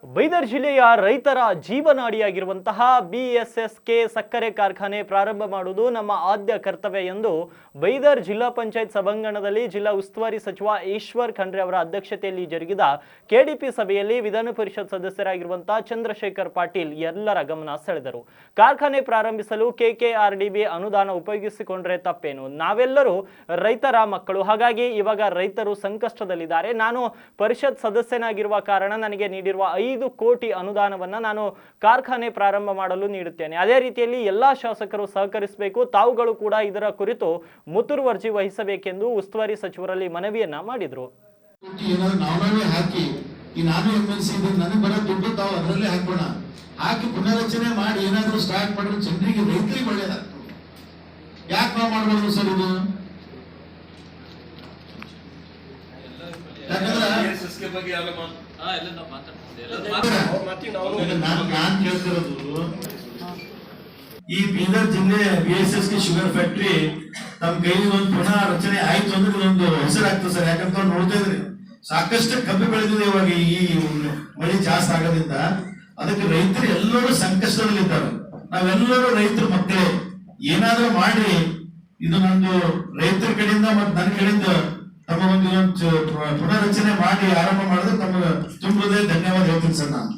ಬೈದರ್ ಜಿಲ್ಲೆಯ ರೈತರ ಜೀವನಾಡಿಯಾಗಿರುವಂತಹ ಬಿಎಸ್ಎಸ್ಕೆ ಸಕ್ಕರೆ ಕಾರ್ಖಾನೆ ಪ್ರಾರಂಭ ಮಾಡುವುದು ನಮ್ಮ ಆದ್ಯ ಕರ್ತವ್ಯ ಎಂದು ಬೈದರ್ ಜಿಲ್ಲಾ ಪಂಚಾಯತ್ ಸಭಾಂಗಣದಲ್ಲಿ ಜಿಲ್ಲಾ ಉಸ್ತುವಾರಿ ಸಚಿವ ಈಶ್ವರ್ ಖಂಡ್ರೆ ಅವರ ಅಧ್ಯಕ್ಷತೆಯಲ್ಲಿ ಜರುಗಿದ ಕೆಡಿಪಿ ಸಭೆಯಲ್ಲಿ ವಿಧಾನ ಪರಿಷತ್ ಸದಸ್ಯರಾಗಿರುವಂತಹ ಚಂದ್ರಶೇಖರ್ ಪಾಟೀಲ್ ಎಲ್ಲರ ಗಮನ ಸೆಳೆದರು. ಕಾರ್ಖಾನೆ ಪ್ರಾರಂಭಿಸಲು ಕೆಕೆಆರ್ಡಿಬಿ ಅನುದಾನ ಉಪಯೋಗಿಸಿಕೊಂಡ್ರೆ ತಪ್ಪೇನು? ನಾವೆಲ್ಲರೂ ರೈತರ ಮಕ್ಕಳು, ಹಾಗಾಗಿ ಇವಾಗ ರೈತರು ಸಂಕಷ್ಟದಲ್ಲಿದ್ದಾರೆ. ನಾನು ಪರಿಷತ್ ಸದಸ್ಯನಾಗಿರುವ ಕಾರಣ ನನಗೆ ನೀಡಿರುವ 5 ಕೋಟಿ ಅನುದಾನವನ್ನು ನಾನು ಕಾರ್ಖಾನೆ ಪ್ರಾರಂಭ ಮಾಡಲು ನೀಡುತ್ತೇನೆ. ಅದೇ ರೀತಿಯಲ್ಲಿ ಎಲ್ಲಾ ಶಾಸಕರು ಸಹಕರಿಸಬೇಕು. ತಾವುಗಳು ಕೂಡ ಇದರ ಕುರಿತು ಮುತುವರ್ಜಿ ವಹಿಸಬೇಕೆಂದು ಉಸ್ತುವಾರಿ ಸಚಿವರಲ್ಲಿ ಮನವಿಯನ್ನ ಮಾಡಿದರು. ಹಾಕಿ ಪುನರಚನೆ ಮಾಡಿ ಏನಾದರೂ ಸ್ಟಾರ್ಟ್ ಮಾಡಿದ್ರೆ ಜನರಿಗೆ ರೈತರಿಗೆ ಒಳ್ಳೇದಾಗ್ತದೆ. ಯಾಕೆ ನಾವು ಮಾಡಬಾರ್ದು ಸರ್ ಇದು? ನಾನ್ ಕೇಳ್ತಿರೋದು, ಈ ಬೀದರ್ ಜಿಲ್ಲೆ ಬಿಎಸ್ಎಸ್ಕೆ ಶುಗರ್ ಫ್ಯಾಕ್ಟರಿ ನಮ್ ಕೈಲಿ ಒಂದು ಪುನಃ ರಚನೆ ಆಯ್ತು ಅಂದ್ರೆ ಇದೊಂದು ಹೆಸರಾಗ್ತದೆ ಸರ್. ಯಾಕಂತ ನೋಡ್ತಾ ಇದ್ರಿ ಸಾಕಷ್ಟು ಕಬ್ಬು ಬೆಳೆದಿದೆ ಇವಾಗ ಈ ಮಳೆ ಜಾಸ್ತಿ ಆಗೋದ್ರಿಂದ. ಅದಕ್ಕೆ ರೈತರು ಎಲ್ಲರೂ ಸಂಕಷ್ಟದಲ್ಲಿದ್ದಾರೆ. ನಾವೆಲ್ಲರೂ ರೈತರ ಮಕ್ಕಳೇ, ಏನಾದ್ರೂ ಮಾಡಿ ಇದು ನಂದು ರೈತರ ಕಡೆಯಿಂದ ಮತ್ತು ನನ್ನ ಕಡೆಯಿಂದ ತಮ್ಮ ಒಂದು ಪುನರ್ರಚನೆ ಮಾಡಿ ಆರಂಭ ಮಾಡಿದ್ರೆ ತಮಗೆ ತುಂಬ ಧನ್ಯವಾದ ಹೇಳ್ತೀನಿ ಸರ್ ನಾನು.